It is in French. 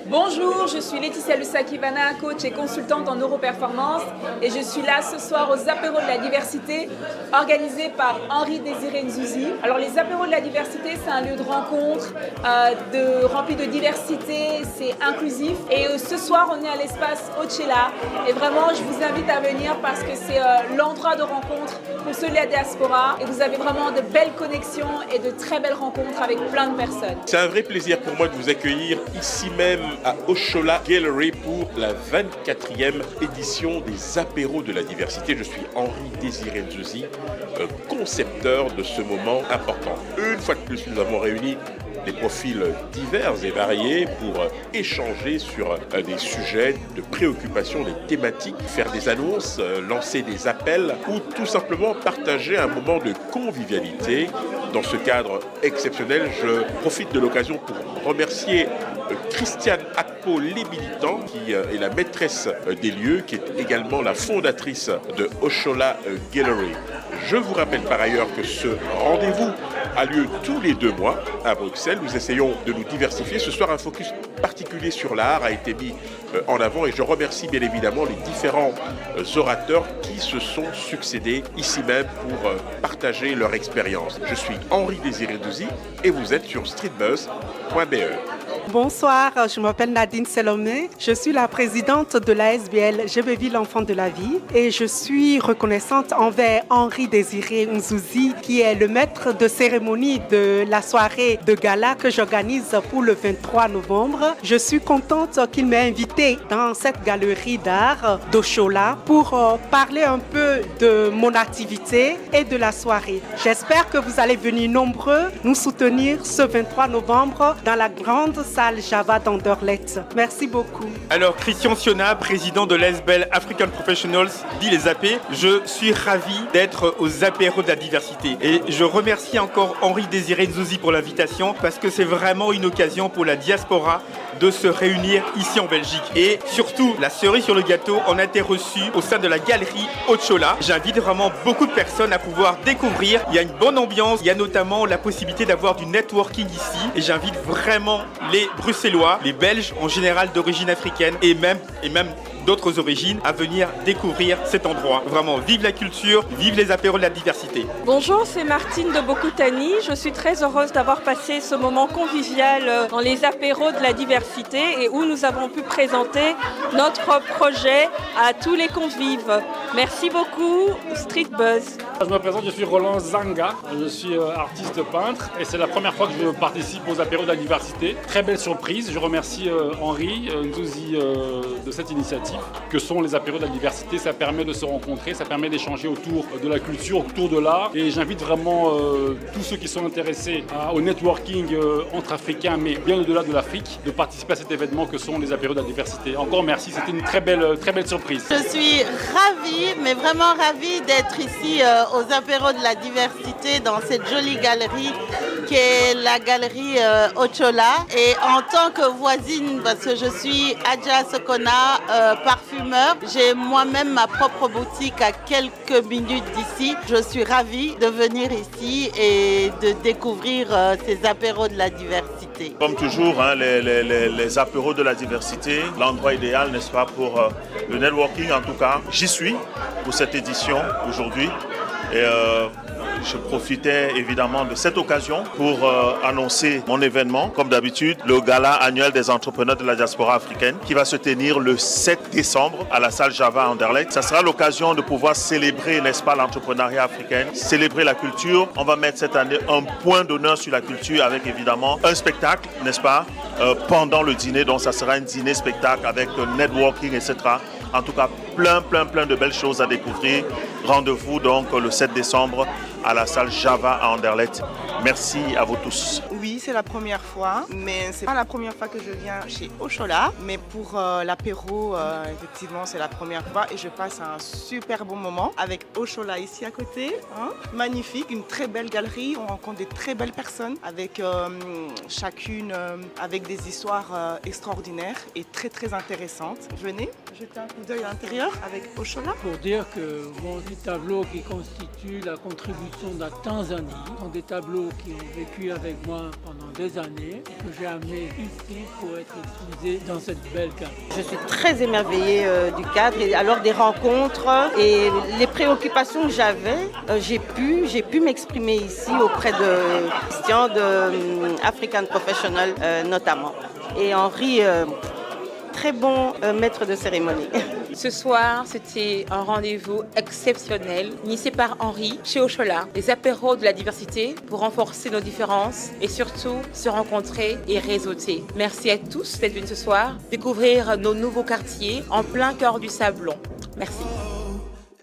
Bonjour, je suis Laetitia Lusakivana, coach et consultante en neuroperformance et je suis là ce soir aux apéros de la diversité organisés par Henri-Désiré Nzouzi. Alors les apéros de la diversité, c'est un lieu de rencontre rempli de diversité, c'est inclusif et ce soir on est à l'espace Ocella et vraiment je vous invite à venir parce que c'est l'endroit de rencontre pour ceux de la diaspora et vous avez vraiment de belles connexions et de très belles rencontres avec plein de personnes. C'est un vrai plaisir pour moi de vous accueillir ici même à Oshola Gallery pour la 24e édition des apéros de la diversité. Je suis Henri-Désiré Nzouzi, concepteur de ce moment important. Une fois de plus, nous avons réuni des profils divers et variés pour échanger sur des sujets de préoccupation, des thématiques, faire des annonces, lancer des appels ou tout simplement partager un moment de convivialité. Dans ce cadre exceptionnel, je profite de l'occasion pour remercier Christiane Akpo-Lébilitan, qui est la maîtresse des lieux, qui est également la fondatrice de Oshola Gallery. Je vous rappelle par ailleurs que ce rendez-vous a lieu tous les 2 mois à Bruxelles. Nous essayons de nous diversifier. Ce soir, un focus particulier sur l'art a été mis en avant et je remercie bien évidemment les différents orateurs qui se sont succédés ici même pour partager leur expérience. Je suis Henri-Désiré Nzouzi et vous êtes sur streetbuzz.be. Bonsoir, je m'appelle Nadine Selomé. Je suis la présidente de l'ASBL Je veux vivre l'enfant de la vie et je suis reconnaissante envers Henri-Désiré Nzouzi qui est le maître de cérémonie de la soirée de gala que j'organise pour le 23 novembre. Je suis contente qu'il m'ait invitée dans cette galerie d'art d'Oshola pour parler un peu de mon activité et de la soirée. J'espère que vous allez venir nombreux nous soutenir ce 23 novembre dans la grande salle Java d'Anderlecht. Merci beaucoup. Alors, Christian Siona, président de l'ASBL African Professionals, dit les AP. Je suis ravi d'être aux apéros de la diversité. Et je remercie encore Henri-Désiré Nzouzi pour l'invitation parce que c'est vraiment une occasion pour la diaspora de se réunir ici en Belgique. Et surtout, la cerise sur le gâteau, on a été reçu au sein de la galerie Ocella. J'invite vraiment beaucoup de personnes à pouvoir découvrir. Il y a une bonne ambiance. Il y a notamment la possibilité d'avoir du networking ici. Et j'invite vraiment les Bruxellois, les Belges en général d'origine africaine et même d'autres origines à venir découvrir cet endroit. Vraiment, vive la culture, vive les apéros de la diversité. Bonjour, c'est Martine de Bokoutani. Je suis très heureuse d'avoir passé ce moment convivial dans les apéros de la diversité et où nous avons pu présenter notre projet à tous les convives. Merci beaucoup, Street Buzz. Je me présente, je suis Roland Zanga, je suis artiste peintre et c'est la première fois que je participe aux apéros de la diversité. Très belle surprise, je remercie Henri Nzouzi de cette initiative que sont les apéros de la diversité. Ça permet de se rencontrer, ça permet d'échanger autour de la culture, autour de l'art et j'invite vraiment tous ceux qui sont intéressés au networking entre Africains mais bien au-delà de l'Afrique de participer à cet événement que sont les apéros de la diversité. Encore merci, c'était une très belle surprise. Je suis ravie, mais vraiment ravie d'être ici aux apéros de la diversité dans cette jolie galerie qui est la galerie Ocella. Et en tant que voisine, parce que je suis Adja Sokona, parfumeur, j'ai moi-même ma propre boutique à quelques minutes d'ici. Je suis ravie de venir ici et de découvrir ces apéros de la diversité. Comme toujours, les apéros de la diversité, l'endroit idéal, n'est-ce pas, pour le networking en tout cas. J'y suis pour cette édition aujourd'hui. Et je profitais évidemment de cette occasion pour annoncer mon événement, comme d'habitude, le gala annuel des entrepreneurs de la diaspora africaine qui va se tenir le 7 décembre à la salle Java à Anderlecht. Ça sera l'occasion de pouvoir célébrer, n'est-ce pas, l'entrepreneuriat africain, célébrer la culture. On va mettre cette année un point d'honneur sur la culture avec évidemment un spectacle, n'est-ce pas, pendant le dîner. Donc ça sera un dîner-spectacle avec networking, etc. En tout cas, plein de belles choses à découvrir. Rendez-vous donc le 7 décembre à la salle Java à Anderlecht. Merci à vous tous. Oui, c'est la première fois, mais c'est pas la première fois que je viens chez Oshola. Mais pour l'apéro, effectivement, c'est la première fois et je passe un super bon moment avec Oshola ici à côté. Hein. Magnifique, une très belle galerie. On rencontre des très belles personnes avec chacune avec des histoires extraordinaires et très intéressantes. Venez jeter un coup d'œil à l'intérieur avec Oshola. Pour dire que mon petit tableau qui constitue la contribution sont de la Tanzanie. Ce sont des tableaux qui ont vécu avec moi pendant des années et que j'ai amenés ici pour être utilisés dans cette belle galerie. Je suis très émerveillée du cadre et alors des rencontres et les préoccupations que j'avais, j'ai pu m'exprimer ici auprès de Christian de African Professional notamment. Et Henri, très bon maître de cérémonie. Ce soir, c'était un rendez-vous exceptionnel, initié par Henri chez Oshola, les apéros de la diversité pour renforcer nos différences et surtout se rencontrer et réseauter. Merci à tous d'être venus ce soir, découvrir nos nouveaux quartiers en plein cœur du Sablon. Merci.